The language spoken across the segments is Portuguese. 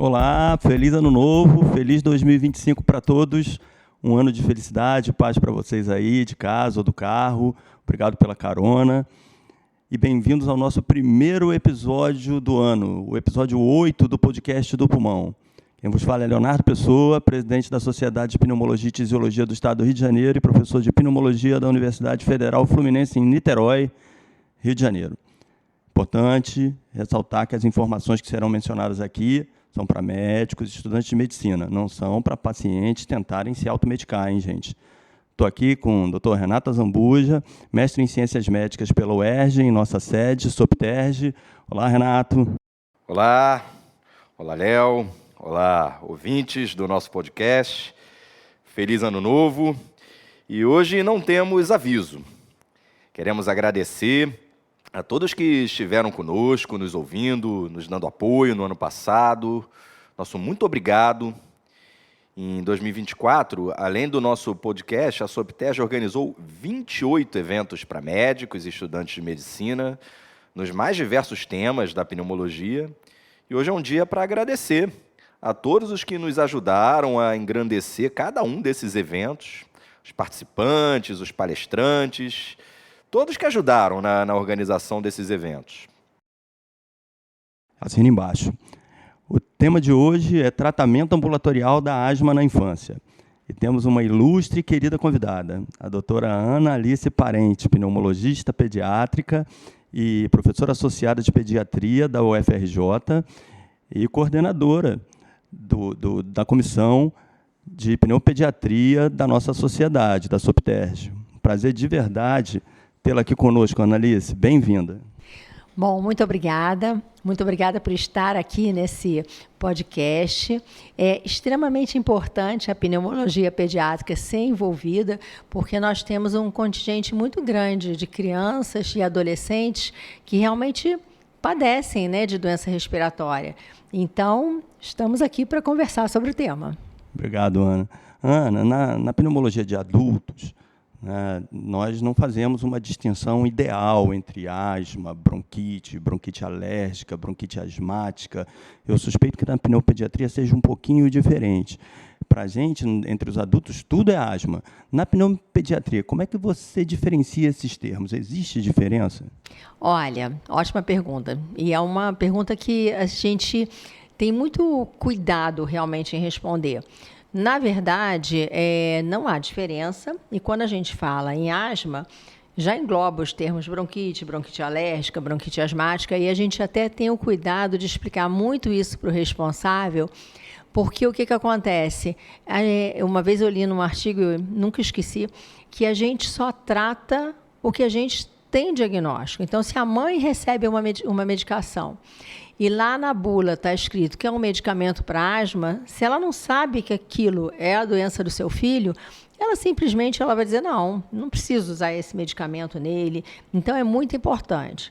Olá, feliz ano novo, feliz 2025 para todos. Um ano de felicidade, paz para vocês aí, de casa ou do carro. Obrigado pela carona. E bem-vindos ao nosso primeiro episódio do ano, o episódio 8 do podcast do Pulmão. Quem vos fala é Leonardo Pessoa, presidente da Sociedade de Pneumologia e Tisiologia do Estado do Rio de Janeiro e professor de pneumologia da Universidade Federal Fluminense em Niterói, Rio de Janeiro. Importante ressaltar que as informações que serão mencionadas aqui são para médicos e estudantes de medicina, não são para pacientes tentarem se automedicar, hein, gente? Estou aqui com o Dr. Renato Zambuja, mestre em Ciências Médicas pela UERJ, em nossa sede, SOPTERJ. Olá, Renato. Olá, Léo. Olá, ouvintes do nosso podcast. Feliz Ano Novo. E hoje não temos aviso. Queremos agradecer a todos que estiveram conosco, nos ouvindo, nos dando apoio no ano passado. Nosso muito obrigado. Em 2024, além do nosso podcast, a SOPTERJ organizou 28 eventos para médicos e estudantes de medicina, nos mais diversos temas da pneumologia. E hoje é um dia para agradecer a todos os que nos ajudaram a engrandecer cada um desses eventos, os participantes, os palestrantes, todos que ajudaram na organização desses eventos. Assina embaixo. O tema de hoje é tratamento ambulatorial da asma na infância. E temos uma ilustre e querida convidada, a doutora Ana Alice Parente, pneumologista pediátrica e professora associada de pediatria da UFRJ e coordenadora da comissão de pneumopediatria da nossa sociedade, da SOPTERJ. Prazer de verdade tê-la aqui conosco, Ana Alice. Bem-vinda. Bom, muito obrigada. Muito obrigada por estar aqui nesse podcast. É extremamente importante a pneumologia pediátrica ser envolvida, porque nós temos um contingente muito grande de crianças e adolescentes que realmente padecem, né, de doença respiratória. Então, estamos aqui para conversar sobre o tema. Obrigado, Ana. Ana, na pneumologia de adultos, nós não fazemos uma distinção ideal entre asma, bronquite alérgica, bronquite asmática. Eu suspeito que na pneumopediatria seja um pouquinho diferente. Para a gente, entre os adultos, tudo é asma. Na pneumopediatria, como é que você diferencia esses termos? Existe diferença? Olha, ótima pergunta. E é uma pergunta que a gente tem muito cuidado realmente em responder. Na verdade, não há diferença, e quando a gente fala em asma, já engloba os termos bronquite alérgica, bronquite asmática, e a gente até tem o cuidado de explicar muito isso para o responsável, porque o que acontece? Uma vez eu li num artigo, eu nunca esqueci, que a gente só trata o que a gente tem diagnóstico. Então, se a mãe recebe uma medicação e lá na bula está escrito que é um medicamento para asma, se ela não sabe que aquilo é a doença do seu filho, ela simplesmente vai dizer, não preciso usar esse medicamento nele. Então, é muito importante.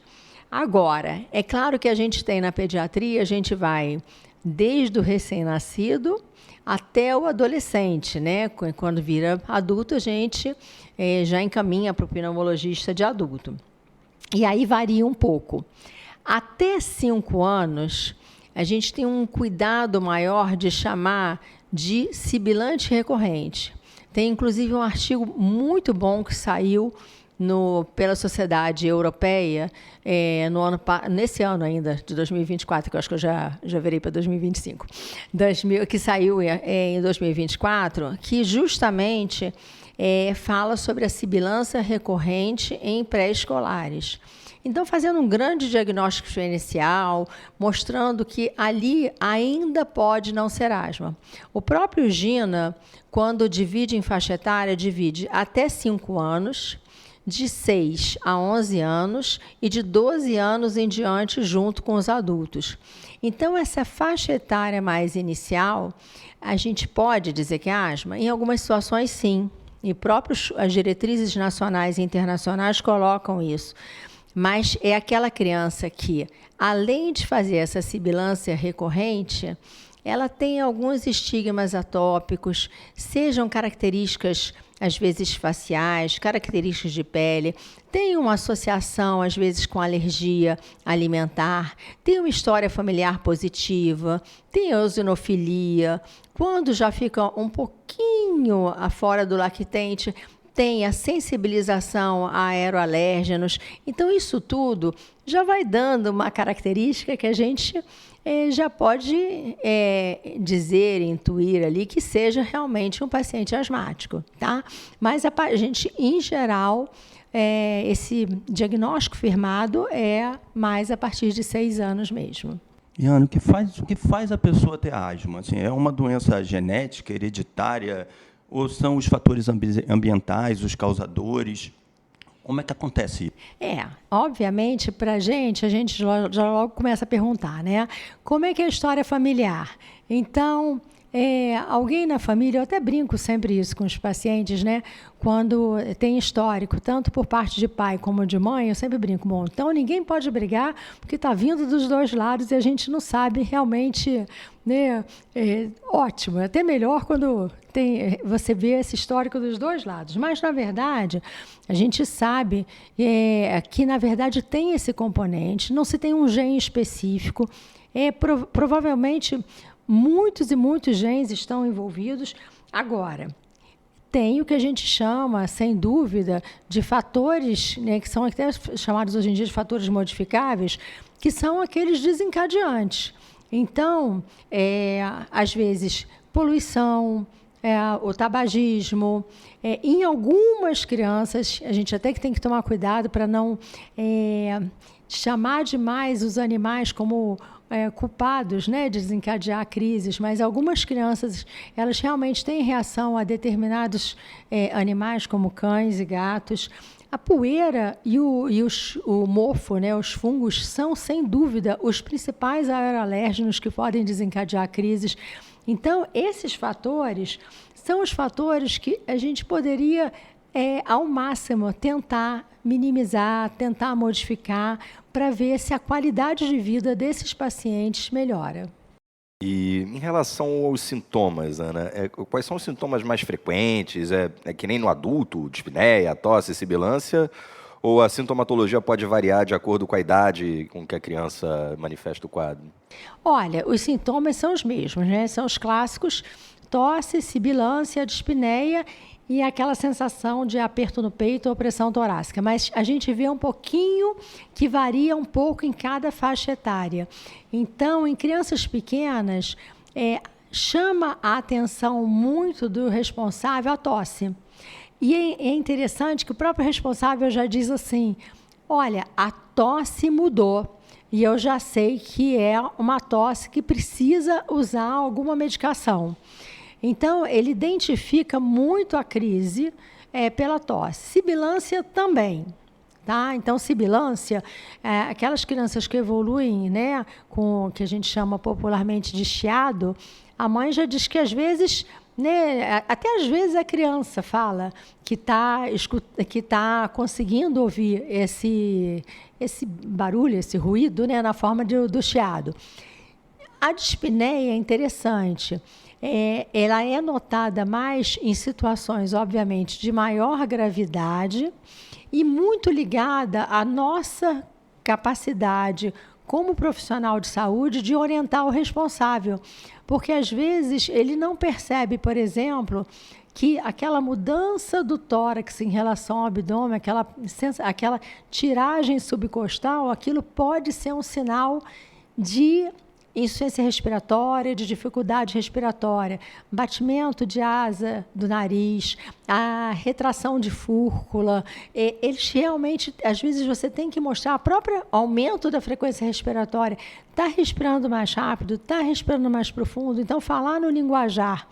Agora, é claro que a gente tem na pediatria, a gente vai desde o recém-nascido até o adolescente, né? Quando vira adulto, a gente já encaminha para o pneumologista de adulto. E aí varia um pouco. Até 5 anos, a gente tem um cuidado maior de chamar de sibilante recorrente. Tem, inclusive, um artigo muito bom que saiu pela Sociedade Europeia nesse ano ainda, de 2024, que eu acho que eu já virei para 2025, que saiu em 2024, que justamente fala sobre a sibilância recorrente em pré-escolares. Então, fazendo um grande diagnóstico inicial, mostrando que ali ainda pode não ser asma. O próprio GINA, quando divide em faixa etária, divide até 5 anos, de 6 a 11 anos e de 12 anos em diante, junto com os adultos. Então, essa faixa etária mais inicial, a gente pode dizer que é asma? Em algumas situações, sim. E as diretrizes nacionais e internacionais colocam isso. Mas é aquela criança que, além de fazer essa sibilância recorrente, ela tem alguns estigmas atópicos, sejam características às vezes faciais, características de pele, tem uma associação, às vezes, com alergia alimentar, tem uma história familiar positiva, tem eosinofilia. Quando já fica um pouquinho fora do lactente, tem a sensibilização a aeroalérgenos. Então, isso tudo já vai dando uma característica que a gente já pode dizer, intuir ali que seja realmente um paciente asmático, tá? Mas a gente, em geral, esse diagnóstico firmado é mais a partir de 6 anos mesmo. Iana, o que faz a pessoa ter asma? Assim, é uma doença genética, hereditária, ou são os fatores ambientais, os causadores? Como é que acontece isso? Obviamente, para a gente já logo começa a perguntar, né? Como é que é a história familiar? Então, alguém na família, eu até brinco sempre isso com os pacientes, né? Quando tem histórico, tanto por parte de pai como de mãe, eu sempre brinco, bom, então ninguém pode brigar porque está vindo dos dois lados e a gente não sabe realmente, né? Ótimo, é até melhor quando você vê esse histórico dos dois lados. Mas, na verdade, a gente sabe que, na verdade, tem esse componente, não se tem um gene específico, provavelmente muitos e muitos genes estão envolvidos. Agora, tem o que a gente chama, sem dúvida, de fatores, né, que são até chamados hoje em dia de fatores modificáveis, que são aqueles desencadeantes. Então, às vezes, poluição, o tabagismo. Em algumas crianças, a gente até que tem que tomar cuidado para não chamar demais os animais como culpados, né, de desencadear crises, mas algumas crianças, elas realmente têm reação a determinados animais, como cães e gatos. A poeira e o mofo, né, os fungos, são, sem dúvida, os principais aeroalérgenos que podem desencadear crises. Então, esses fatores são os fatores que a gente poderia, ao máximo, tentar minimizar, tentar modificar, para ver se a qualidade de vida desses pacientes melhora. E em relação aos sintomas, Ana, quais são os sintomas mais frequentes? É que nem no adulto, dispneia, tosse, sibilância? Ou a sintomatologia pode variar de acordo com a idade com que a criança manifesta o quadro? Olha, os sintomas são os mesmos, né? São os clássicos: tosse, sibilância, dispneia e aquela sensação de aperto no peito ou pressão torácica. Mas a gente vê um pouquinho que varia um pouco em cada faixa etária. Então, em crianças pequenas, chama a atenção muito do responsável a tosse. E é interessante que o próprio responsável já diz assim: olha, a tosse mudou e eu já sei que é uma tosse que precisa usar alguma medicação. Então, ele identifica muito a crise pela tosse. Sibilância também. Tá? Então, sibilância, aquelas crianças que evoluem, né, com o que a gente chama popularmente de chiado, a mãe já diz que às vezes, né, até às vezes a criança fala que está conseguindo ouvir esse barulho, esse ruído, né, na forma do chiado. A dispneia é interessante. Ela é notada mais em situações, obviamente, de maior gravidade e muito ligada à nossa capacidade como profissional de saúde de orientar o responsável. Porque, às vezes, ele não percebe, por exemplo, que aquela mudança do tórax em relação ao abdômen, aquela tiragem subcostal, aquilo pode ser um sinal de insuficiência respiratória, de dificuldade respiratória, batimento de asa do nariz, a retração de fúrcula. Eles realmente, às vezes, você tem que mostrar o próprio aumento da frequência respiratória. Está respirando mais rápido, está respirando mais profundo. Então, falar no linguajar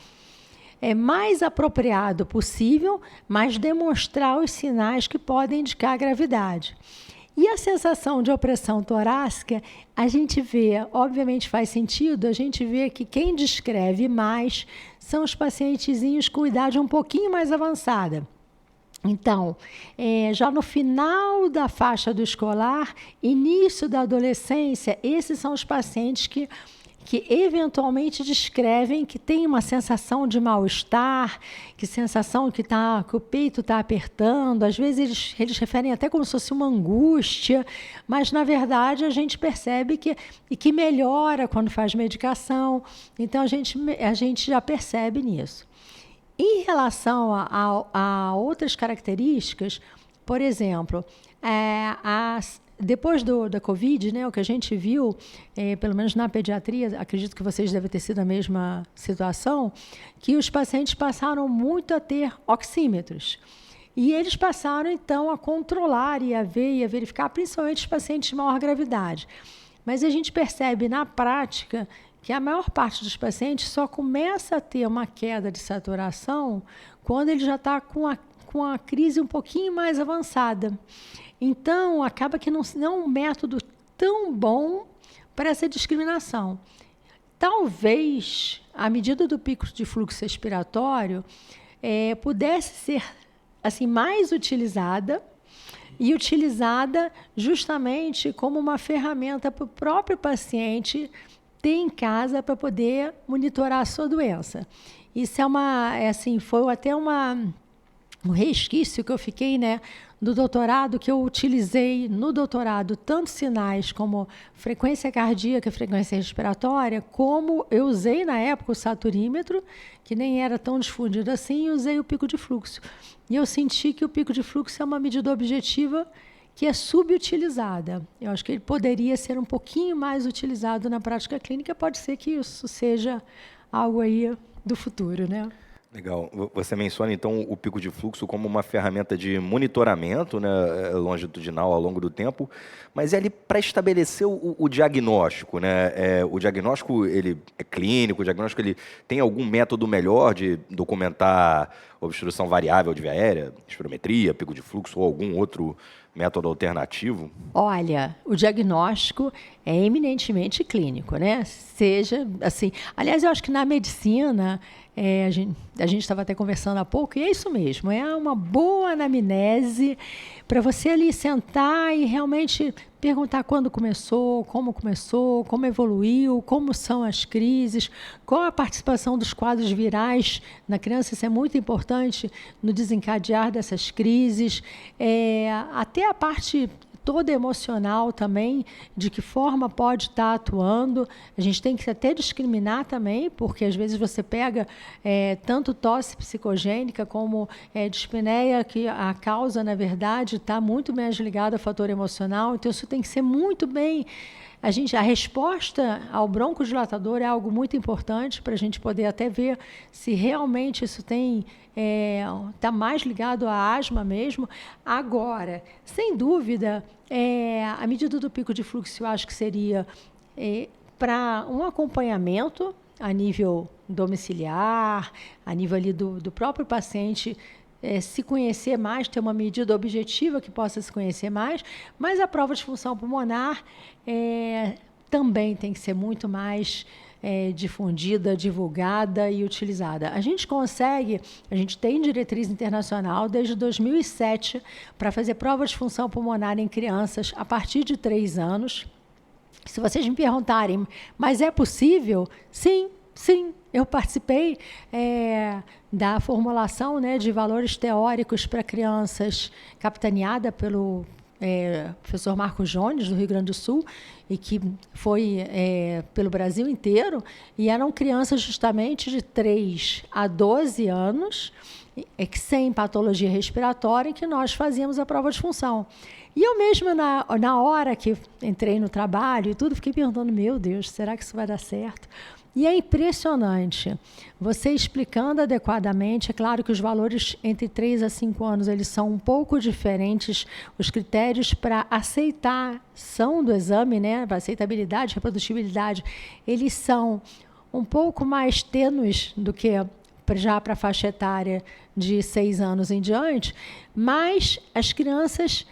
é mais apropriado possível, mas demonstrar os sinais que podem indicar a gravidade. E a sensação de opressão torácica, a gente vê, obviamente faz sentido, a gente vê que quem descreve mais são os pacientezinhos com idade um pouquinho mais avançada. Então, já no final da faixa do escolar, início da adolescência, esses são os pacientes que que eventualmente descrevem que tem uma sensação de mal-estar, que sensação que o peito está apertando, às vezes eles referem até como se fosse uma angústia, mas na verdade a gente percebe que melhora quando faz medicação, então a gente já percebe nisso. Em relação a outras características, por exemplo, depois da Covid, né, o que a gente viu, pelo menos na pediatria, acredito que vocês devem ter sido a mesma situação, que os pacientes passaram muito a ter oxímetros. E eles passaram, então, a controlar e a ver e a verificar, principalmente os pacientes de maior gravidade. Mas a gente percebe na prática que a maior parte dos pacientes só começa a ter uma queda de saturação quando ele já está com a crise um pouquinho mais avançada. Então, acaba que não é um método tão bom para essa discriminação. Talvez a medida do pico de fluxo respiratório pudesse ser assim, mais utilizada, e utilizada justamente como uma ferramenta para o próprio paciente ter em casa para poder monitorar a sua doença. Isso foi até um resquício que eu fiquei, né, do doutorado, que eu utilizei no doutorado tanto sinais como frequência cardíaca, frequência respiratória, como eu usei na época o saturímetro, que nem era tão difundido assim, e usei o pico de fluxo. E eu senti que o pico de fluxo é uma medida objetiva que é subutilizada. Eu acho que ele poderia ser um pouquinho mais utilizado na prática clínica, pode ser que isso seja algo aí do futuro, né? Legal. Você menciona, então, o pico de fluxo como uma ferramenta de monitoramento, né, longitudinal ao longo do tempo, mas é ali para estabelecer o diagnóstico, né? O diagnóstico ele é clínico, o diagnóstico ele tem algum método melhor de documentar obstrução variável de via aérea, espirometria, pico de fluxo ou algum outro método alternativo? Olha, o diagnóstico é eminentemente clínico, né? Seja assim. Aliás, eu acho que na medicina, a gente estava até conversando há pouco, e é isso mesmo, é uma boa anamnese para você ali sentar e realmente perguntar quando começou, como evoluiu, como são as crises, qual a participação dos quadros virais na criança, isso é muito importante no desencadear dessas crises, até a parte toda emocional também, de que forma pode estar atuando. A gente tem que até discriminar também, porque às vezes você pega tanto tosse psicogênica como dispneia, que a causa, na verdade, está muito mais ligada ao fator emocional, então isso tem que ser muito bem... A resposta ao broncodilatador é algo muito importante para a gente poder até ver se realmente isso está mais ligado à asma mesmo. Agora, sem dúvida, a medida do pico de fluxo eu acho que seria para um acompanhamento a nível domiciliar, a nível ali do próprio paciente, se conhecer mais, ter uma medida objetiva que possa se conhecer mais, mas a prova de função pulmonar também tem que ser muito mais difundida, divulgada e utilizada. A gente tem diretriz internacional desde 2007 para fazer prova de função pulmonar em crianças a partir de 3 anos. Se vocês me perguntarem, mas é possível? Sim, eu participei da formulação, né, de valores teóricos para crianças, capitaneada pelo professor Marcos Jones, do Rio Grande do Sul, e que foi pelo Brasil inteiro, e eram crianças justamente de 3 a 12 anos, sem patologia respiratória, em que nós fazíamos a prova de função. E eu mesma, na hora que entrei no trabalho e tudo, fiquei perguntando, meu Deus, será que isso vai dar certo? E é impressionante. Você explicando adequadamente, é claro que os valores entre 3 a 5 anos eles são um pouco diferentes, os critérios para aceitação do exame, né, para aceitabilidade, reprodutibilidade, eles são um pouco mais tênues do que já para a faixa etária de 6 anos em diante, mas as crianças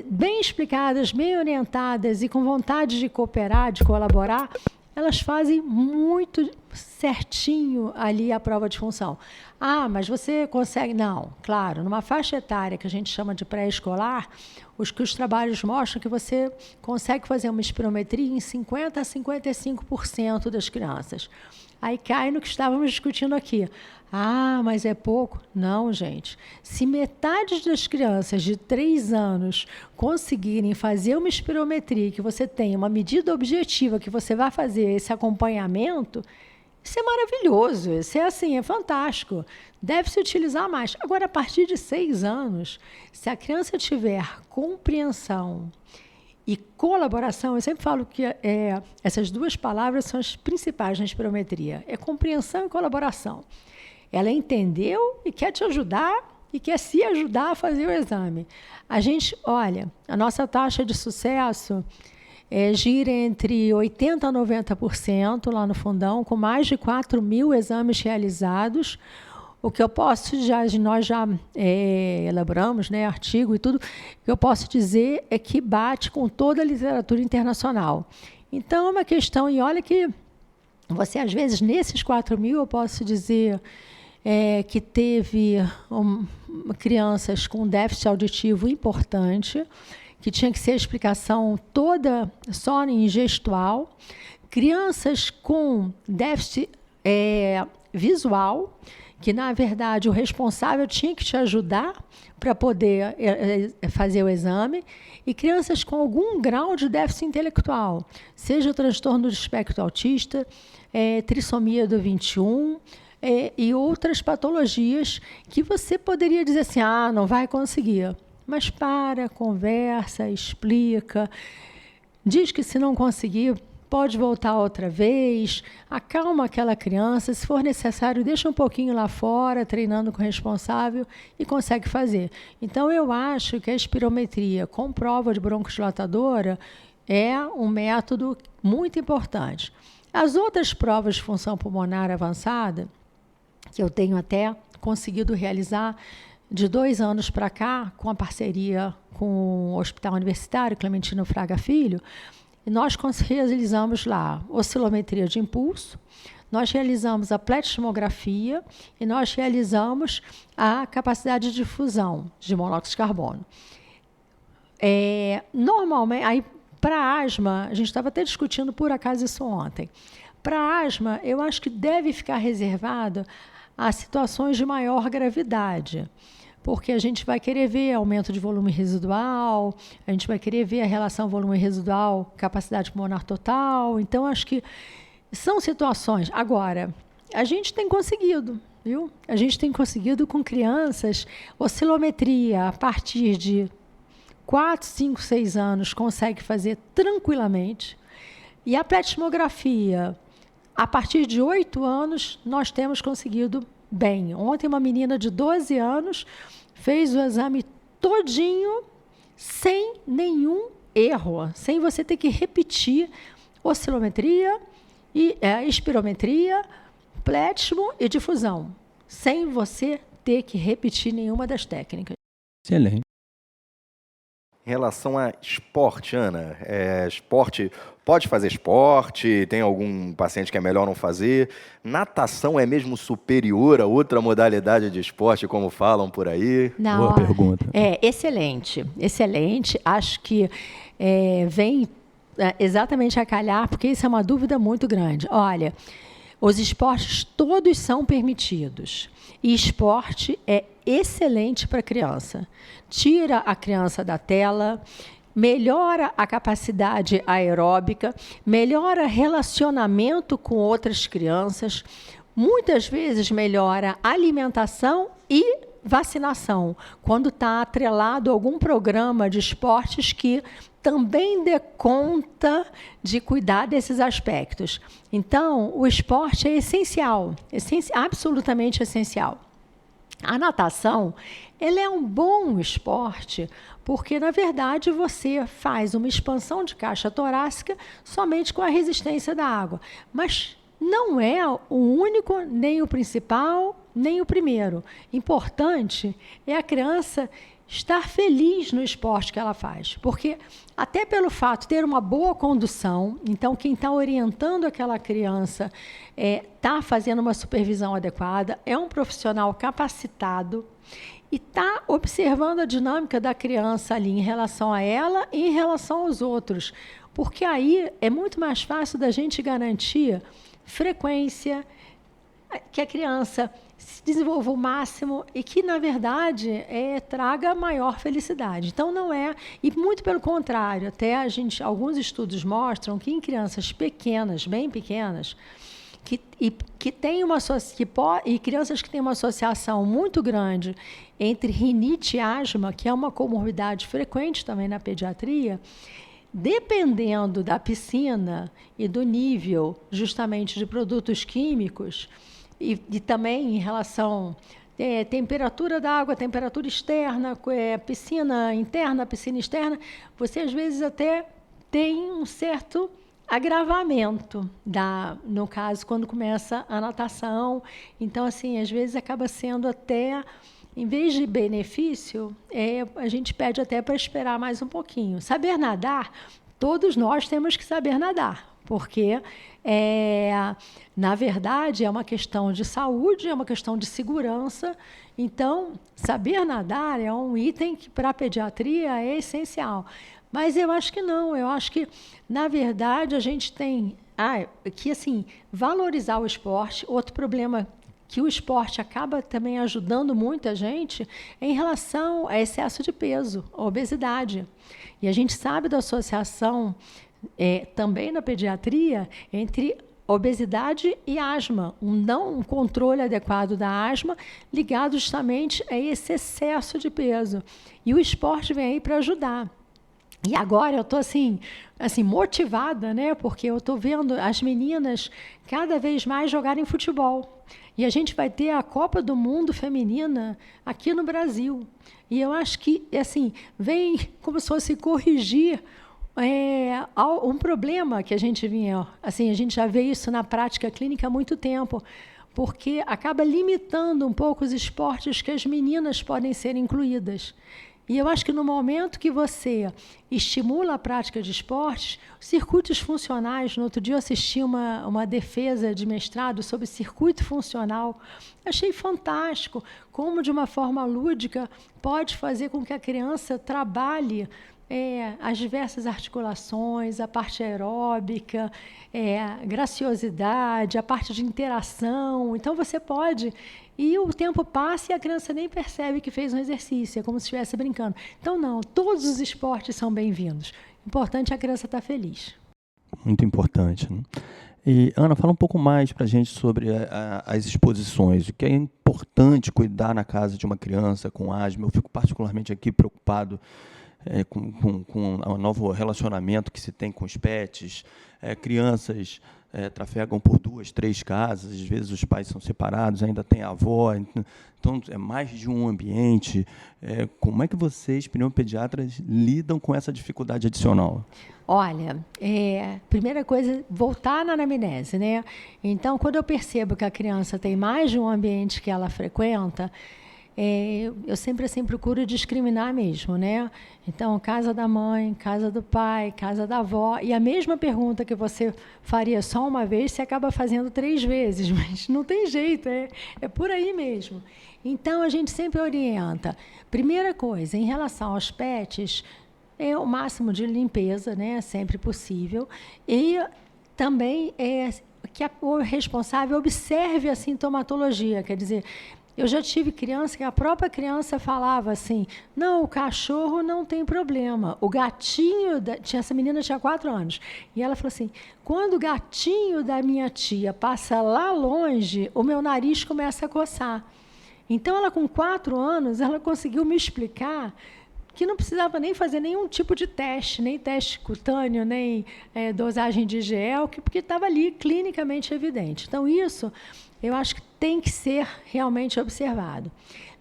bem explicadas, bem orientadas e com vontade de cooperar, de colaborar, elas fazem muito certinho ali a prova de função. Ah, mas você consegue... Não, claro, numa faixa etária que a gente chama de pré-escolar, os trabalhos mostram que você consegue fazer uma espirometria em 50% a 55% das crianças. Aí cai no que estávamos discutindo aqui. Ah, mas é pouco? Não, gente. Se metade das crianças de 3 anos conseguirem fazer uma espirometria, que você tem uma medida objetiva, que você vai fazer esse acompanhamento, isso é maravilhoso, isso é assim, é fantástico. Deve-se utilizar mais. Agora, a partir de 6 anos, se a criança tiver compreensão e colaboração, eu sempre falo que essas 2 palavras são as principais na espirometria. É compreensão e colaboração. Ela entendeu e quer te ajudar e quer se ajudar a fazer o exame. A gente, olha, a nossa taxa de sucesso gira entre 80% a 90% lá no Fundão, com mais de 4.000 exames realizados. O que eu posso, nós já elaboramos, né, artigo e tudo, o que eu posso dizer é que bate com toda a literatura internacional. Então, é uma questão, e olha que você, às vezes, nesses 4.000, eu posso dizer que teve crianças com déficit auditivo importante, que tinha que ser a explicação toda só em gestual, crianças com déficit visual, que, na verdade, o responsável tinha que te ajudar para poder fazer o exame, e crianças com algum grau de déficit intelectual, seja o transtorno do espectro autista, trissomia do 21, e outras patologias que você poderia dizer assim, não vai conseguir. Mas conversa, explica, diz que se não conseguir, pode voltar outra vez, acalma aquela criança, se for necessário, deixa um pouquinho lá fora, treinando com o responsável e consegue fazer. Então, eu acho que a espirometria com prova de broncodilatadora é um método muito importante. As outras provas de função pulmonar avançada, que eu tenho até conseguido realizar de 2 anos para cá, com a parceria com o Hospital Universitário Clementino Fraga Filho, nós realizamos lá oscilometria de impulso, nós realizamos a pletismografia e nós realizamos a capacidade de difusão de monóxido de carbono. Normalmente, aí para asma, a gente estava até discutindo por acaso isso ontem, para asma, eu acho que deve ficar reservado a situações de maior gravidade, porque a gente vai querer ver aumento de volume residual, a gente vai querer ver a relação volume residual, capacidade pulmonar total. Então, acho que são situações. Agora, a gente tem conseguido, viu? A gente tem conseguido com crianças, oscilometria a partir de 4, 5, 6 anos, consegue fazer tranquilamente. E a pletismografia, a partir de 8 anos, nós temos conseguido bem. Ontem, uma menina de 12 anos fez o exame todinho, sem nenhum erro, sem você ter que repetir oscilometria, espirometria, plétismo e difusão, sem você ter que repetir nenhuma das técnicas. Excelente. Em relação a esporte, Ana, esporte, pode fazer esporte? Tem algum paciente que é melhor não fazer? Natação é mesmo superior a outra modalidade de esporte, como falam por aí? Boa pergunta. Excelente, excelente. Acho que vem exatamente a calhar, porque isso é uma dúvida muito grande. Olha, os esportes todos são permitidos. E esporte é excelente para a criança. Tira a criança da tela, melhora a capacidade aeróbica, melhora relacionamento com outras crianças, muitas vezes melhora alimentação e vacinação, quando está atrelado a algum programa de esportes que também dê conta de cuidar desses aspectos. Então, o esporte é essencial, absolutamente essencial. A natação, ele é um bom esporte, porque, na verdade, você faz uma expansão de caixa torácica somente com a resistência da água. Mas não é o único, nem o principal, nem o primeiro. Importante é a criança estar feliz no esporte que ela faz. Porque, até pelo fato de ter uma boa condução, então quem está orientando aquela criança está fazendo uma supervisão adequada, é um profissional capacitado e está observando a dinâmica da criança ali em relação a ela e em relação aos outros. Porque aí é muito mais fácil da gente garantir frequência, que a criança se desenvolva o máximo e que, na verdade, traga maior felicidade. Então, não é... E, muito pelo contrário, até alguns estudos mostram que em crianças pequenas, bem pequenas, e crianças que têm uma associação muito grande entre rinite e asma, que é uma comorbidade frequente também na pediatria, dependendo da piscina e do nível, justamente, de produtos químicos, e também em relação à temperatura da água, temperatura externa, piscina interna, piscina externa, você, às vezes, até tem um certo agravamento, no caso, quando começa a natação. Então, assim, às vezes, acaba sendo até... Em vez de benefício, a gente pede até para esperar mais um pouquinho. Saber nadar, todos nós temos que saber nadar, porque, na verdade, é uma questão de saúde, é uma questão de segurança. Então, saber nadar é um item que, para a pediatria, é essencial. Mas eu acho que não, eu acho que, na verdade, a gente tem que, assim, valorizar o esporte. Outro problema que o esporte acaba também ajudando muito a gente em relação a excesso de peso, a obesidade. E a gente sabe da associação também na pediatria entre obesidade e asma, um controle adequado da asma ligado justamente a esse excesso de peso. E o esporte vem aí para ajudar. E agora eu estou assim motivada, né? Porque eu estou vendo as meninas cada vez mais jogarem futebol. E a gente vai ter a Copa do Mundo Feminina aqui no Brasil. E eu acho que, assim, vem como se fosse corrigir um problema que a gente vinha... Assim, a gente já vê isso na prática clínica há muito tempo, porque acaba limitando um pouco os esportes que as meninas podem ser incluídas. E eu acho que no momento que você estimula a prática de esportes, circuitos funcionais, no outro dia eu assisti uma defesa de mestrado sobre circuito funcional, achei fantástico como, de uma forma lúdica, pode fazer com que a criança trabalhe as diversas articulações, a parte aeróbica, a graciosidade, a parte de interação. Então, você pode... E o tempo passa e a criança nem percebe que fez um exercício, é como se estivesse brincando. Então, não, todos os esportes são bem-vindos. O importante é a criança estar feliz. Muito importante, né? E, Ana, fala um pouco mais para a gente sobre as exposições. O que é importante cuidar na casa de uma criança com asma? Eu fico particularmente aqui preocupado com o novo relacionamento que se tem com os pets. Crianças trafegam por 2, 3 casas, às vezes os pais são separados, ainda tem a avó, então é mais de um ambiente. Como é que vocês, pneumopediatras, lidam com essa dificuldade adicional? Olha, primeira coisa, voltar na anamnese, né? Então, quando eu percebo que a criança tem mais de um ambiente que ela frequenta, eu sempre assim procuro discriminar mesmo, né? Então, casa da mãe, casa do pai, casa da avó, e a mesma pergunta que você faria só uma vez, você acaba fazendo 3 vezes, mas não tem jeito, é por aí mesmo. Então, a gente sempre orienta. Primeira coisa, em relação aos pets, o máximo de limpeza, né? Sempre possível, e também que o responsável observe a sintomatologia, quer dizer, eu já tive criança que a própria criança falava assim, não, o cachorro não tem problema, o gatinho, essa menina tinha 4 anos, e ela falou assim, quando o gatinho da minha tia passa lá longe, o meu nariz começa a coçar. Então, ela com 4 anos, ela conseguiu me explicar que não precisava nem fazer nenhum tipo de teste, nem teste cutâneo, nem dosagem de gel, porque estava ali clinicamente evidente. Então, isso eu acho que tem que ser realmente observado.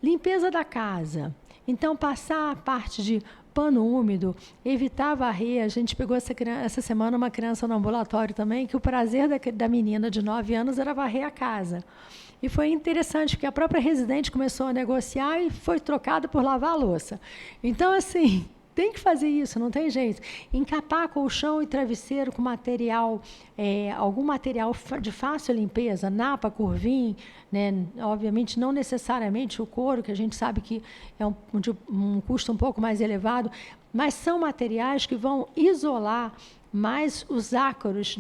Limpeza da casa. Então, passar a parte de pano úmido, evitar varrer. A gente pegou essa semana uma criança no ambulatório também, que o prazer da menina de 9 anos era varrer a casa. E foi interessante, porque a própria residente começou a negociar e foi trocada por lavar a louça. Então, assim, tem que fazer isso, não tem jeito. Encapar colchão e travesseiro com material, algum material de fácil limpeza, napa, curvim, né? Obviamente não necessariamente o couro, que a gente sabe que é um custo um pouco mais elevado, mas são materiais que vão isolar mais os ácaros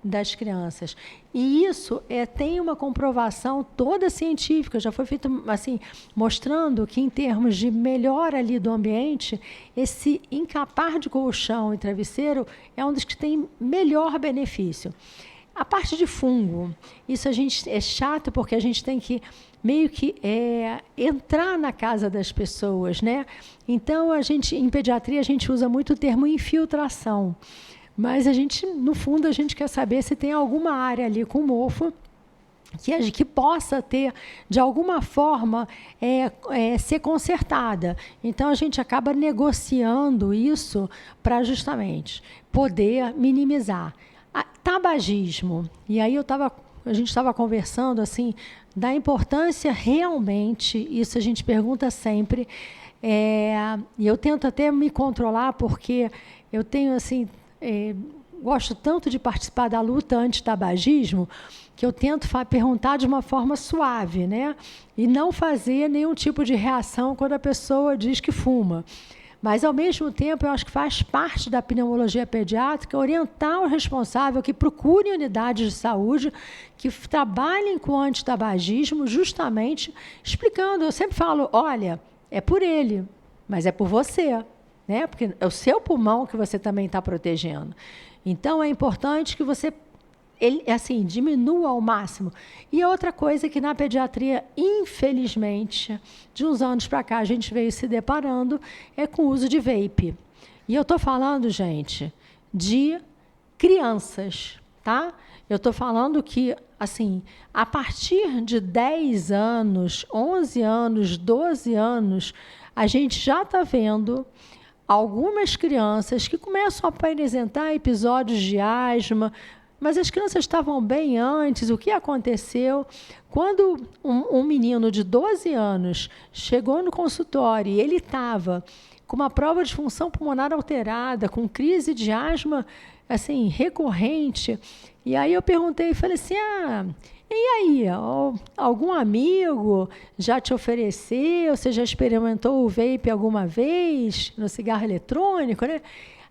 das crianças. E isso tem uma comprovação toda científica, já foi feito assim, mostrando que em termos de melhora ali do ambiente, esse encapar de colchão e travesseiro é um dos que tem melhor benefício. A parte de fungo, isso é chato porque a gente tem que meio que entrar na casa das pessoas, né? Então, em pediatria, a gente usa muito o termo infiltração. Mas no fundo, a gente quer saber se tem alguma área ali com mofo que possa ter, de alguma forma, ser consertada. Então, a gente acaba negociando isso para justamente poder minimizar. Tabagismo. E aí a gente estava conversando assim, da importância realmente, isso a gente pergunta sempre, e eu tento até me controlar, porque eu tenho assim... gosto tanto de participar da luta anti-tabagismo que eu tento perguntar de uma forma suave, né? E não fazer nenhum tipo de reação quando a pessoa diz que fuma. Mas, ao mesmo tempo, eu acho que faz parte da pneumologia pediátrica orientar o responsável que procure unidades de saúde que trabalhem com antitabagismo, justamente explicando. Eu sempre falo, olha, é por ele, mas é por você, né? Porque é o seu pulmão que você também está protegendo. Então, é importante que você diminua ao máximo. E outra coisa que na pediatria, infelizmente, de uns anos para cá, a gente veio se deparando, é com o uso de vape. E eu estou falando, gente, de crianças, tá? Eu estou falando que, assim, a partir de 10 anos, 11 anos, 12 anos, a gente já está vendo algumas crianças que começam a apresentar episódios de asma, mas as crianças estavam bem antes. O que aconteceu? Quando um menino de 12 anos chegou no consultório e ele estava com uma prova de função pulmonar alterada, com crise de asma assim, recorrente, e aí eu perguntei, falei assim, e aí, algum amigo já te ofereceu, você já experimentou o vape alguma vez, no cigarro eletrônico, né?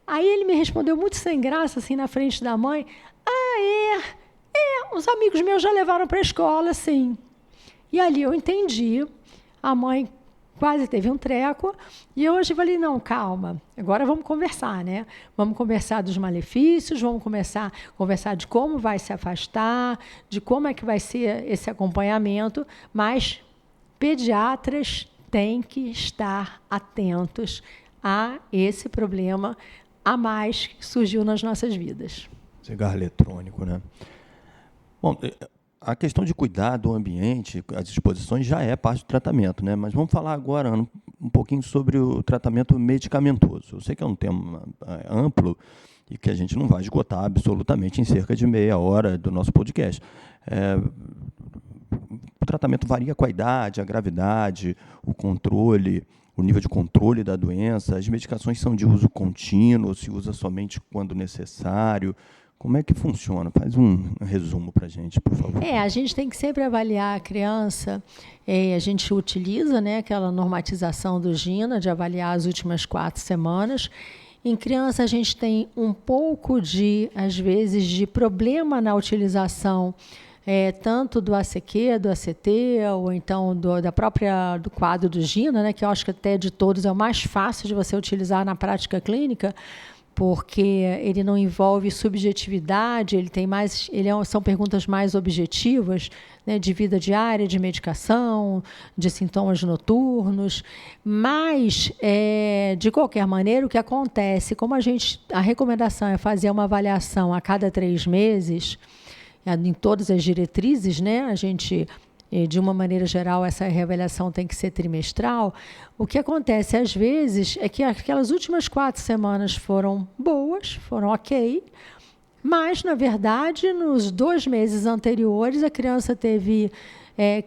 Aí ele me respondeu muito sem graça, assim, na frente da mãe, os amigos meus já levaram para a escola, sim. E ali eu entendi, a mãe quase teve um treco, e eu hoje falei, não, calma, agora vamos conversar, né? Vamos conversar dos malefícios, vamos começar a conversar de como vai se afastar, de como é que vai ser esse acompanhamento, mas pediatras têm que estar atentos a esse problema a mais que surgiu nas nossas vidas. Cigarro eletrônico, né? Bom, a questão de cuidar do ambiente, as exposições, já é parte do tratamento, né? Mas vamos falar agora um pouquinho sobre o tratamento medicamentoso. Eu sei que é um tema amplo e que a gente não vai esgotar absolutamente em cerca de meia hora do nosso podcast. O tratamento varia com a idade, a gravidade, o controle, o nível de controle da doença. As medicações são de uso contínuo, se usa somente quando necessário. Como é que funciona? Faz um resumo para a gente, por favor. A gente tem que sempre avaliar a criança. A gente utiliza, né, aquela normatização do GINA, de avaliar as últimas 4 semanas. Em criança, a gente tem um pouco às vezes, de problema na utilização, tanto do ACQ, do ACT, ou então do quadro do GINA, né, que eu acho que até de todos é o mais fácil de você utilizar na prática clínica, porque ele não envolve subjetividade, são perguntas mais objetivas, né, de vida diária, de medicação, de sintomas noturnos, mas, de qualquer maneira, o que acontece, como a recomendação é fazer uma avaliação a cada 3 meses, em todas as diretrizes, né, a gente de uma maneira geral, essa reavaliação tem que ser trimestral. O que acontece, às vezes, é que aquelas últimas 4 semanas foram boas, foram ok, mas, na verdade, nos 2 meses anteriores, a criança teve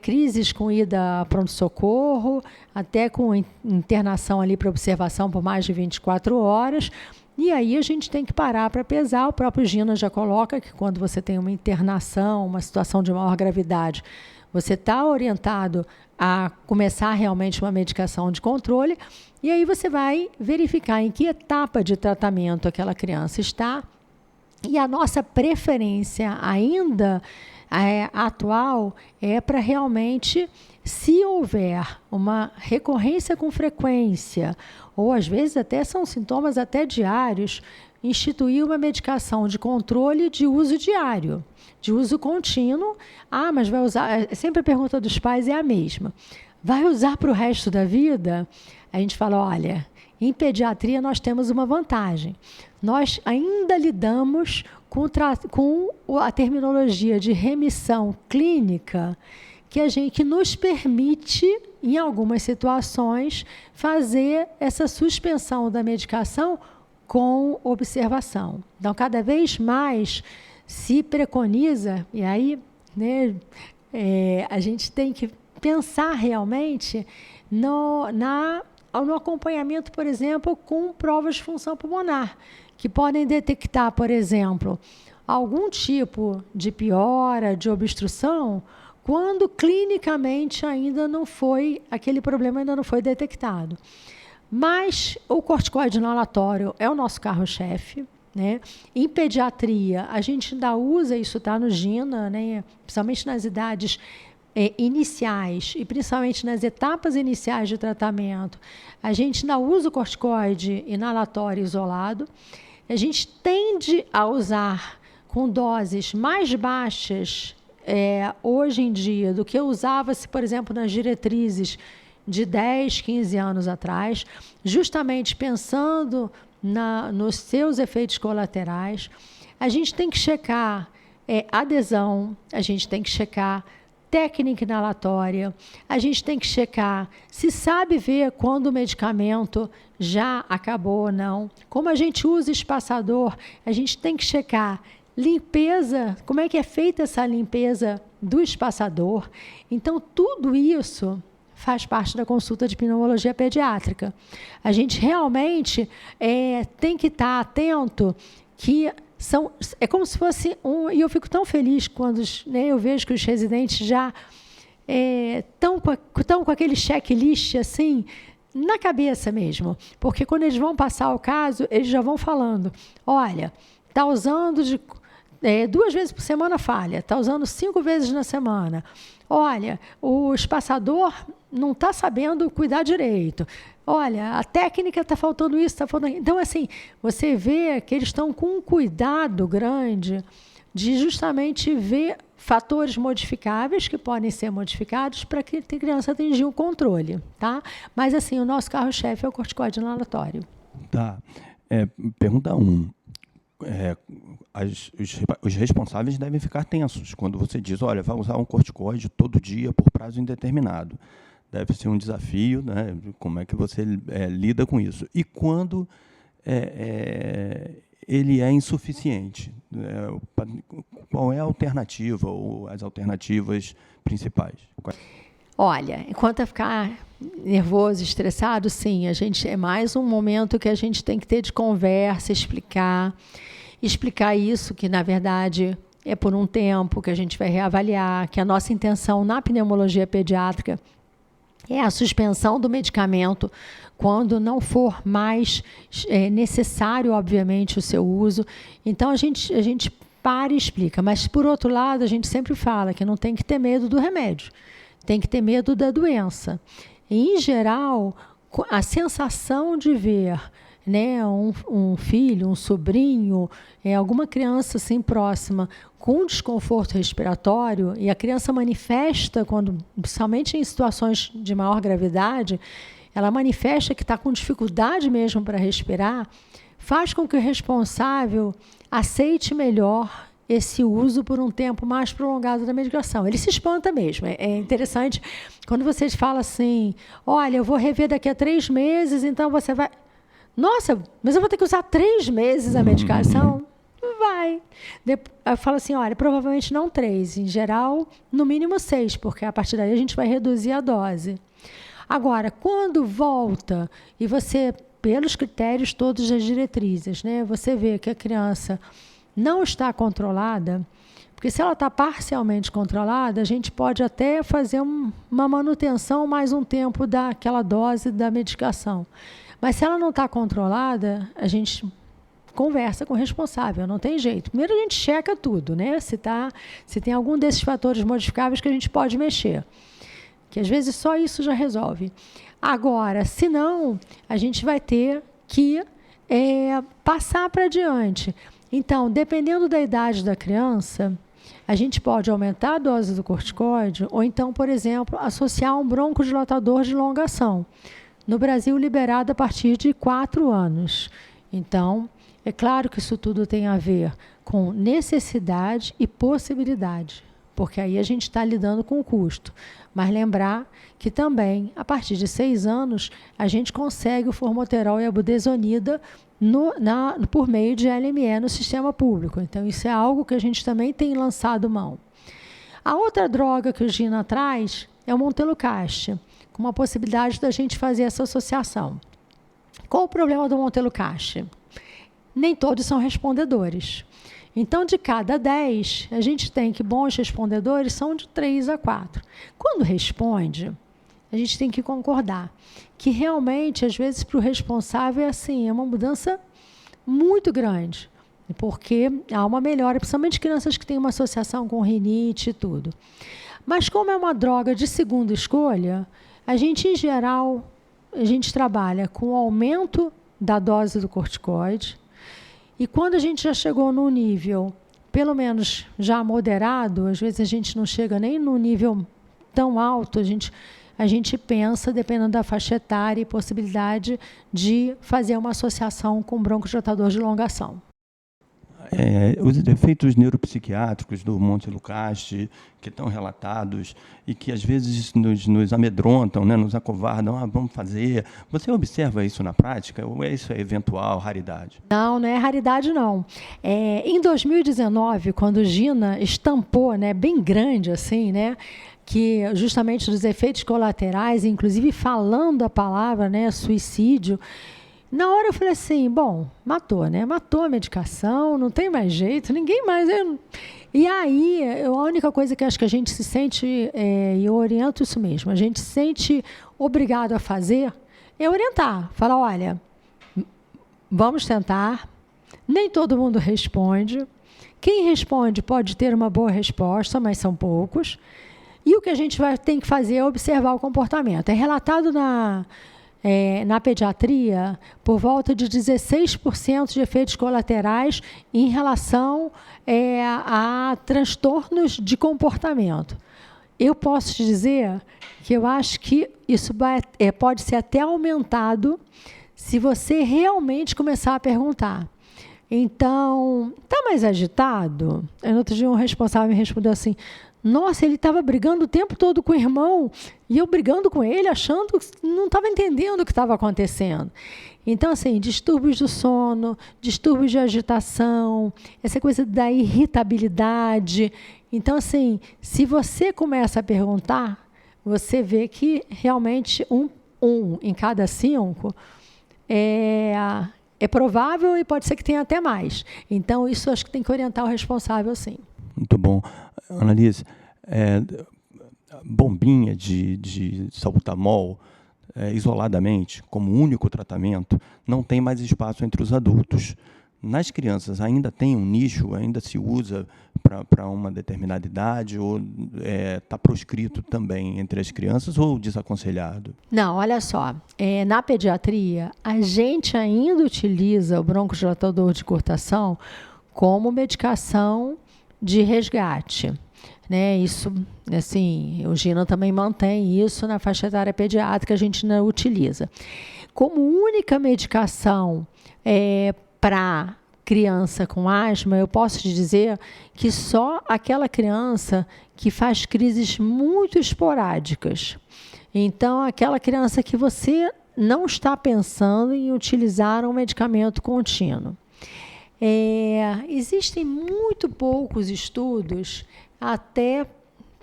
crises com ida a pronto-socorro, até com internação ali para observação por mais de 24 horas, e aí a gente tem que parar para pesar. O próprio Gina já coloca que quando você tem uma internação, uma situação de maior gravidade, você está orientado a começar realmente uma medicação de controle, e aí você vai verificar em que etapa de tratamento aquela criança está. E a nossa preferência ainda atual é para realmente, se houver uma recorrência com frequência, ou às vezes até são sintomas até diários, instituir uma medicação de controle de uso diário, de uso contínuo. Mas vai usar, sempre a pergunta dos pais é a mesma, vai usar para o resto da vida? A gente fala, olha, em pediatria nós temos uma vantagem, nós ainda lidamos com a terminologia de remissão clínica, que nos permite, em algumas situações, fazer essa suspensão da medicação com observação. Então, cada vez mais se preconiza, e aí a gente tem que pensar realmente no acompanhamento, por exemplo, com provas de função pulmonar, que podem detectar, por exemplo, algum tipo de piora, de obstrução, quando clinicamente aquele problema ainda não foi detectado. Mas o corticoide inalatório é o nosso carro-chefe, né? Em pediatria, a gente ainda usa, isso está no Gina, né? Principalmente nas idades iniciais e principalmente nas etapas iniciais de tratamento, a gente ainda usa o corticoide inalatório isolado. A gente tende a usar com doses mais baixas hoje em dia do que usava-se, por exemplo, nas diretrizes de 10, 15 anos atrás, justamente pensando nos seus efeitos colaterais. A gente tem que checar adesão, a gente tem que checar técnica inalatória, a gente tem que checar se sabe ver quando o medicamento já acabou ou não. Como a gente usa espaçador, a gente tem que checar limpeza, como é que é feita essa limpeza do espaçador. Então, tudo isso faz parte da consulta de pneumologia pediátrica. A gente realmente tem que estar atento que é como se fosse e eu fico tão feliz quando eu vejo que os residentes já estão com aquele checklist assim, na cabeça mesmo, porque quando eles vão passar o caso, eles já vão falando, olha, está usando 2 vezes por semana falha, está usando 5 vezes na semana, olha, o espaçador não está sabendo cuidar direito, olha, a técnica está faltando isso, está faltando... Então, assim, você vê que eles estão com um cuidado grande de justamente ver fatores modificáveis que podem ser modificados para que a criança atingir um controle, tá? Mas, assim, o nosso carro-chefe é o corticoide inalatório. Tá. Pergunta 1. Os responsáveis devem ficar tensos quando você diz, olha, vai usar um corticoide todo dia por prazo indeterminado. Deve ser um desafio, né? Como é que você lida com isso? E quando ele é insuficiente? Qual é a alternativa ou as alternativas principais? Olha, enquanto ficar nervoso, estressado, sim, é mais um momento que a gente tem que ter de conversa, explicar isso, que na verdade é por um tempo que a gente vai reavaliar, que a nossa intenção na pneumologia pediátrica é a suspensão do medicamento quando não for mais necessário, obviamente, o seu uso. Então, a gente para e explica. Mas, por outro lado, a gente sempre fala que não tem que ter medo do remédio, tem que ter medo da doença. E, em geral, a sensação de ver um filho, um sobrinho, alguma criança assim próxima com desconforto respiratório, e a criança manifesta, principalmente em situações de maior gravidade, ela manifesta que está com dificuldade mesmo para respirar, faz com que o responsável aceite melhor esse uso por um tempo mais prolongado da medicação. Ele se espanta mesmo. É interessante quando vocês falam assim, olha, eu vou rever daqui a 3 meses, então você vai... Nossa, mas eu vou ter que usar 3 meses a medicação? Vai. Eu falo assim, olha, provavelmente não 3, em geral, no mínimo 6, porque a partir daí a gente vai reduzir a dose. Agora, quando volta e você, pelos critérios todos das diretrizes, né, você vê que a criança não está controlada, porque se ela está parcialmente controlada, a gente pode até fazer uma manutenção mais um tempo daquela dose da medicação. Mas se ela não está controlada, a gente conversa com o responsável, não tem jeito. Primeiro a gente checa tudo, né? Se tem algum desses fatores modificáveis que a gente pode mexer. Que às vezes só isso já resolve. Agora, se não, a gente vai ter que passar para adiante. Então, dependendo da idade da criança, a gente pode aumentar a dose do corticoide ou então, por exemplo, associar um broncodilatador de longa ação. No Brasil, liberado a partir de 4 anos. Então, é claro que isso tudo tem a ver com necessidade e possibilidade, porque aí a gente está lidando com o custo. Mas lembrar que também, a partir de 6 anos, a gente consegue o formoterol e a budesonida por meio de LME no sistema público. Então, isso é algo que a gente também tem lançado mão. A outra droga que o Gina traz é o montelukast, com uma possibilidade da gente fazer essa associação. Qual o problema do montelukast? Nem todos são respondedores. Então, de cada 10, a gente tem que bons respondedores são de 3 a 4. Quando responde, a gente tem que concordar que realmente, às vezes, para o responsável é assim, é uma mudança muito grande, porque há uma melhora, principalmente crianças que têm uma associação com rinite e tudo. Mas como é uma droga de segunda escolha, a gente, em geral, a gente trabalha com o aumento da dose do corticoide. E quando a gente já chegou num nível, pelo menos já moderado, às vezes a gente não chega nem no nível tão alto, a gente pensa, dependendo da faixa etária e possibilidade de fazer uma associação com broncodilatador de longa ação. Os efeitos neuropsiquiátricos do montelukast que estão relatados e que às vezes nos amedrontam, né, nos acovardam, vamos fazer. Você observa isso na prática ou isso é eventual, raridade? Não é raridade, não. Em 2019, quando Gina estampou, né, bem grande assim, né, que justamente dos efeitos colaterais, inclusive falando a palavra, né, suicídio, na hora eu falei assim, bom, matou, né? Matou a medicação, não tem mais jeito, ninguém mais... E aí, a única coisa que acho que a gente se sente, e eu oriento isso mesmo, a gente se sente obrigado a fazer, é orientar. Falar, olha, vamos tentar, nem todo mundo responde. Quem responde pode ter uma boa resposta, mas são poucos. E o que a gente tem que fazer é observar o comportamento. É relatado na pediatria, por volta de 16% de efeitos colaterais em relação a transtornos de comportamento. Eu posso te dizer que eu acho que isso pode ser até aumentado se você realmente começar a perguntar. Então, está mais agitado? No outro dia um responsável me respondeu assim, nossa, ele estava brigando o tempo todo com o irmão e eu brigando com ele, achando que não estava entendendo o que estava acontecendo. Então, assim, distúrbios do sono, distúrbios de agitação, essa coisa da irritabilidade. Então, assim, se você começa a perguntar, você vê que realmente um em cada 5 é provável e pode ser que tenha até mais. Então, isso acho que tem que orientar o responsável, sim. Muito bom. Annalise, bombinha de salbutamol, isoladamente, como único tratamento, não tem mais espaço entre os adultos. Nas crianças ainda tem um nicho, ainda se usa para uma determinada idade, ou está proscrito também entre as crianças ou desaconselhado? Não, olha só, na pediatria, a gente ainda utiliza o broncodilatador de curtação como medicação de resgate, né? Isso, assim, o Gina também mantém isso na faixa etária pediátrica, a gente não utiliza. Como única medicação para criança com asma, eu posso te dizer que só aquela criança que faz crises muito esporádicas. Então, aquela criança que você não está pensando em utilizar um medicamento contínuo. Existem muito poucos estudos, até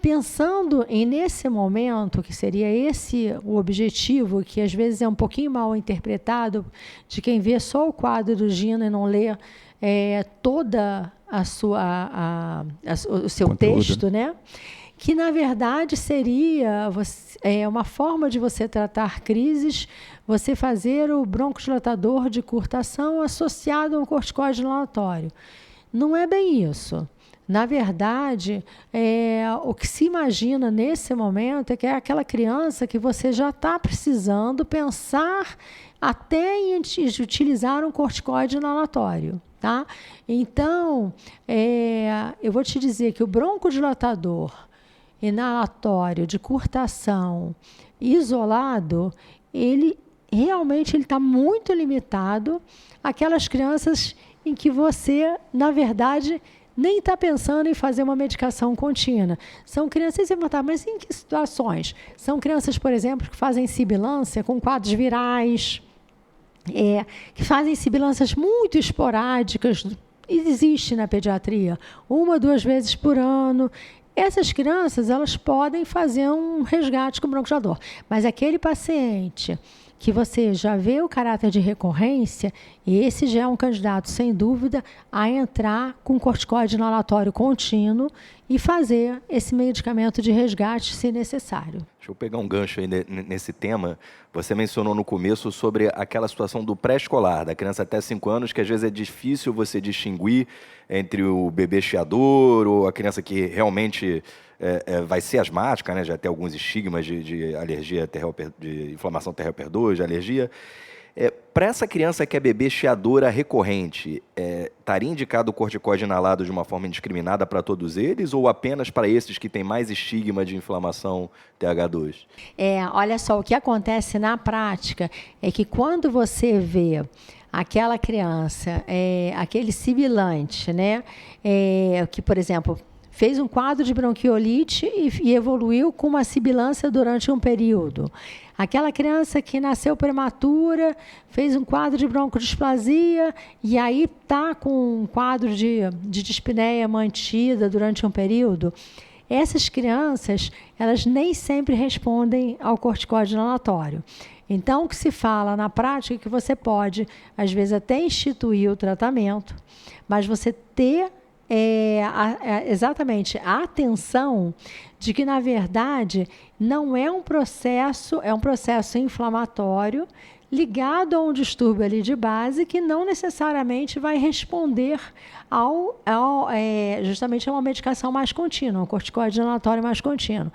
pensando nesse momento, que seria esse o objetivo, que às vezes é um pouquinho mal interpretado, de quem vê só o quadro do Gino e não lê toda o seu conteúdo, texto, né? Que, na verdade, seria uma forma de você tratar crises, você fazer o broncodilatador de curta ação associado a um corticoide inalatório. Não é bem isso. Na verdade, o que se imagina nesse momento é que é aquela criança que você já está precisando pensar até em utilizar um corticoide inalatório. Tá? Então, eu vou te dizer que o broncodilatador inalatório de curta ação isolado, ele realmente está muito limitado àquelas crianças em que você, na verdade, nem está pensando em fazer uma medicação contínua. São crianças, você vai perguntar, mas em que situações? São crianças, por exemplo, que fazem sibilância com quadros virais, que fazem sibilâncias muito esporádicas, existe na pediatria, 1 ou 2 vezes por ano. Essas crianças, elas podem fazer um resgate com broncodilatador, mas aquele paciente que você já vê o caráter de recorrência, esse já é um candidato, sem dúvida, a entrar com corticoide inalatório contínuo e fazer esse medicamento de resgate, se necessário. Deixa eu pegar um gancho aí nesse tema. Você mencionou no começo sobre aquela situação do pré-escolar, da criança até 5 anos, que às vezes é difícil você distinguir entre o bebê chiador ou a criança que realmente vai ser asmática, né? Já tem alguns estigmas de alergia, de inflamação TRPR2, de alergia. Para essa criança que é bebê chiadora recorrente, estaria indicado o corticoide inalado de uma forma indiscriminada para todos eles ou apenas para esses que têm mais estigma de inflamação TH2? Olha só, o que acontece na prática é que quando você vê aquela criança, aquele sibilante, né, que, por exemplo, fez um quadro de bronquiolite e evoluiu com uma sibilância durante um período. Aquela criança que nasceu prematura, fez um quadro de broncodisplasia e aí está com um quadro de dispneia mantida durante um período. Essas crianças, elas nem sempre respondem ao corticoide inalatório. Então, o que se fala na prática é que você pode, às vezes, até instituir o tratamento, mas você ter exatamente a atenção de que, na verdade, não é um processo, é um processo inflamatório ligado a um distúrbio ali de base que não necessariamente vai responder justamente a uma medicação mais contínua, um corticoide inalatório mais contínuo.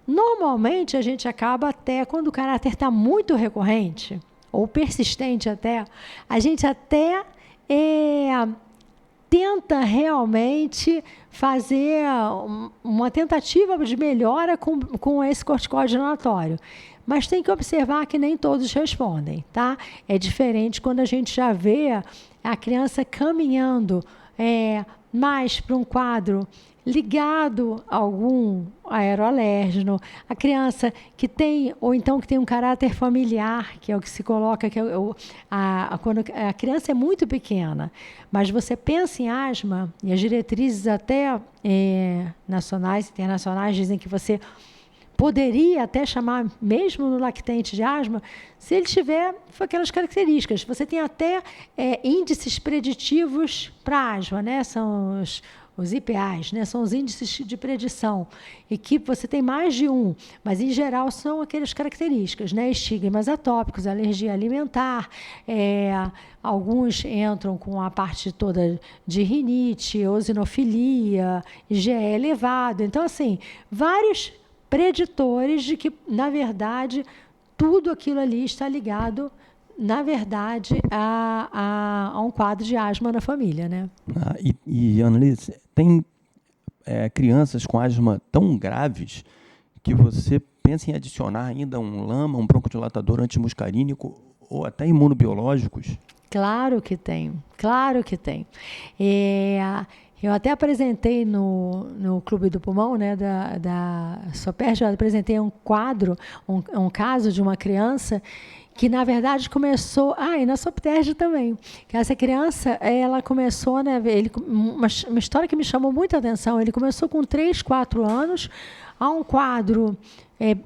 Normalmente, a gente acaba até, quando o caráter está muito recorrente, ou persistente até, a gente até tenta realmente fazer uma tentativa de melhora com esse corticoide inalatório. Mas tem que observar que nem todos respondem, tá? É diferente quando a gente já vê a criança caminhando mais para um quadro ligado a algum aeroalérgeno, a criança que tem, ou então que tem um caráter familiar, que é o que se coloca, que quando a criança é muito pequena, mas você pensa em asma, e as diretrizes até nacionais, internacionais, dizem que você poderia até chamar, mesmo no lactente de asma, se ele tiver aquelas características. Você tem até índices preditivos para asma, né? São os IPAs, né? São os índices de predição, e que você tem mais de um, mas em geral são aquelas características, né? Estigmas atópicos, alergia alimentar, alguns entram com a parte toda de rinite, eosinofilia, IgE elevado. Então, assim, vários preditores de que, na verdade, tudo aquilo ali está ligado, na verdade, a um quadro de asma na família, né? E Annalise, tem crianças com asma tão graves que você pensa em adicionar ainda um LAMA, um broncodilatador antimuscarínico ou até imunobiológicos? Claro que tem, claro que tem. Eu até apresentei no Clube do Pulmão, né, da Soperd, eu apresentei um quadro, um caso de uma criança que, na verdade, começou... e na Soperd também. Que essa criança, ela começou... Né, uma história que me chamou muita atenção. Ele começou com 3, 4 anos, a um quadro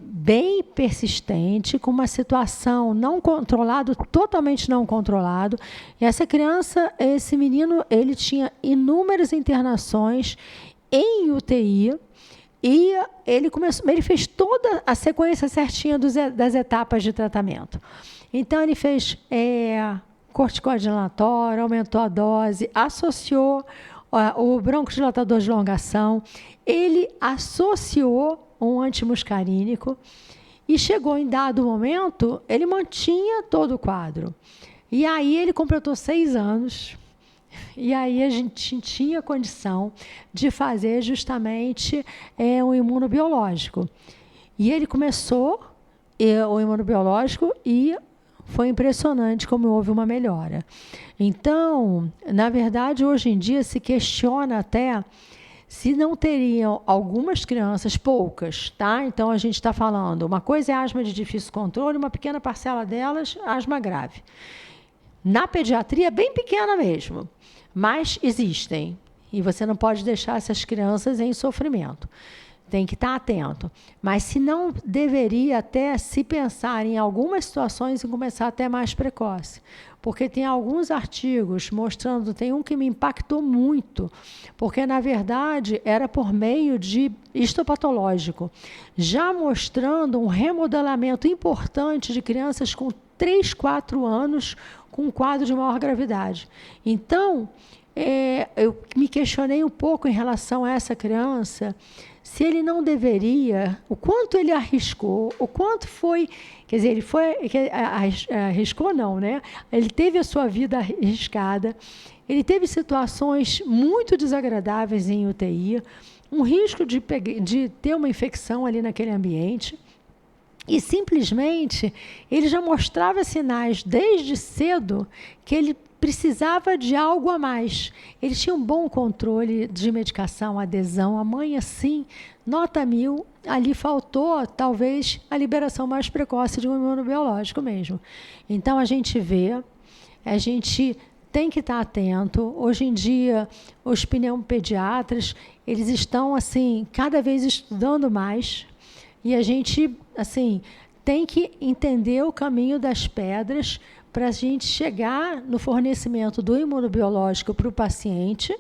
bem persistente, com uma situação não controlada, totalmente não controlado. E essa criança, esse menino, ele tinha inúmeras internações em UTI, e ele fez toda a sequência certinha das etapas de tratamento. Então, ele fez corticodilatório, aumentou a dose, associou o broncodilatador de elongação, ele associou um antimuscarínico e chegou em dado momento, ele mantinha todo o quadro. E aí ele completou 6 anos, e aí a gente tinha condição de fazer justamente um imunobiológico. E ele começou o imunobiológico e foi impressionante como houve uma melhora. Então, na verdade, hoje em dia se questiona até se não teriam algumas crianças, poucas, tá? Então, a gente está falando, uma coisa é asma de difícil controle, uma pequena parcela delas, asma grave. Na pediatria, bem pequena mesmo, mas existem. E você não pode deixar essas crianças em sofrimento. Tem que estar atento. Mas se não deveria até se pensar em algumas situações em começar até mais precoce. Porque tem alguns artigos mostrando, tem um que me impactou muito, porque, na verdade, era por meio de histopatológico, já mostrando um remodelamento importante de crianças com 3, 4 anos com um quadro de maior gravidade. Então, eu me questionei um pouco em relação a essa criança, se ele não deveria, o quanto ele arriscou, o quanto foi, quer dizer, ele foi, arriscou não, né? Ele teve a sua vida arriscada, ele teve situações muito desagradáveis em UTI, um risco de ter uma infecção ali naquele ambiente, e simplesmente ele já mostrava sinais desde cedo que ele precisava de algo a mais. Ele tinha um bom controle de medicação, adesão, a mãe assim, nota 1000, ali faltou talvez a liberação mais precoce de um imunobiológico mesmo. Então a gente tem que estar atento. Hoje em dia, os pneumopediatras, eles estão assim, cada vez estudando mais, e a gente assim, tem que entender o caminho das pedras para a gente chegar no fornecimento do imunobiológico para o paciente,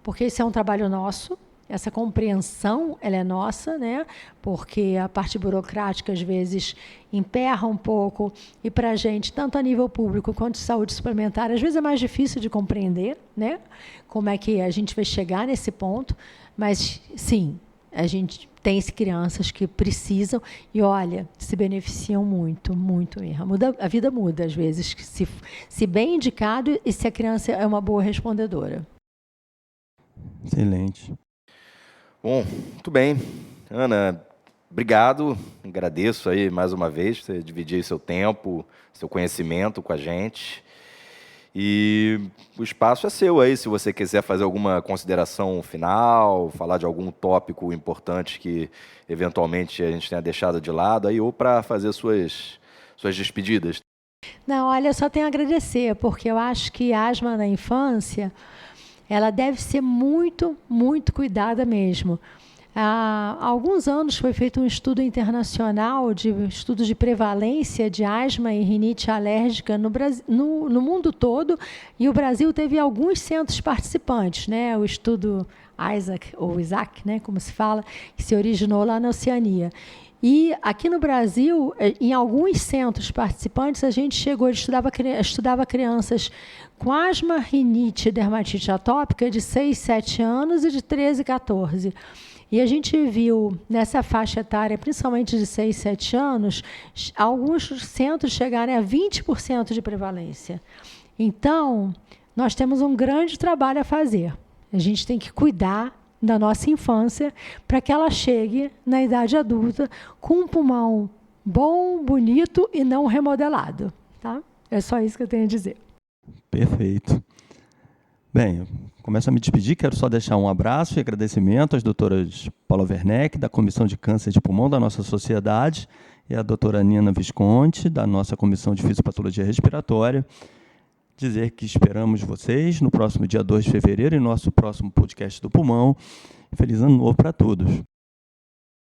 porque esse é um trabalho nosso, essa compreensão ela é nossa, né? Porque a parte burocrática, às vezes, emperra um pouco, e para a gente, tanto a nível público quanto de saúde suplementar, às vezes é mais difícil de compreender, né? Como é que a gente vai chegar nesse ponto, mas, sim, a gente tem crianças que precisam e, olha, se beneficiam muito, muito mesmo. A vida muda, às vezes, se bem indicado e se a criança é uma boa respondedora. Excelente. Bom, muito bem. Ana, obrigado. Agradeço aí mais uma vez por você dividir seu tempo, seu conhecimento com a gente. E o espaço é seu aí, se você quiser fazer alguma consideração final, falar de algum tópico importante que eventualmente a gente tenha deixado de lado, aí, ou para fazer suas despedidas. Não, olha, eu só tenho a agradecer, porque eu acho que a asma na infância, ela deve ser muito, muito cuidada mesmo. Há alguns anos foi feito um estudo internacional, estudo de prevalência de asma e rinite alérgica no mundo todo, e o Brasil teve alguns centros participantes, né? O estudo ISAC, né? Como se fala, que se originou lá na Oceania. E aqui no Brasil, em alguns centros participantes, a gente estudava crianças com asma, rinite e dermatite atópica de 6, 7 anos e de 13, 14. E a gente viu, nessa faixa etária, principalmente de 6, 7 anos, alguns centros chegarem a 20% de prevalência. Então, nós temos um grande trabalho a fazer. A gente tem que cuidar da nossa infância para que ela chegue na idade adulta com um pulmão bom, bonito e não remodelado. Tá? É só isso que eu tenho a dizer. Perfeito. Bem, eu começo a me despedir, quero só deixar um abraço e agradecimento às doutoras Paula Werneck, da Comissão de Câncer de Pulmão da nossa sociedade, e a doutora Nina Visconti, da nossa Comissão de Fisiopatologia Respiratória. Dizer que esperamos vocês no próximo dia 2 de fevereiro, em nosso próximo podcast do Pulmão. Feliz ano novo para todos.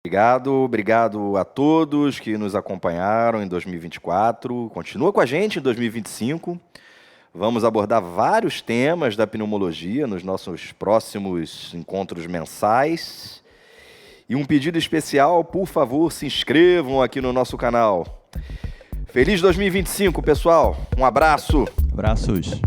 Obrigado a todos que nos acompanharam em 2024. Continua com a gente em 2025. Vamos abordar vários temas da pneumologia nos nossos próximos encontros mensais. E um pedido especial, por favor, se inscrevam aqui no nosso canal. Feliz 2025, pessoal. Um abraço. Abraços.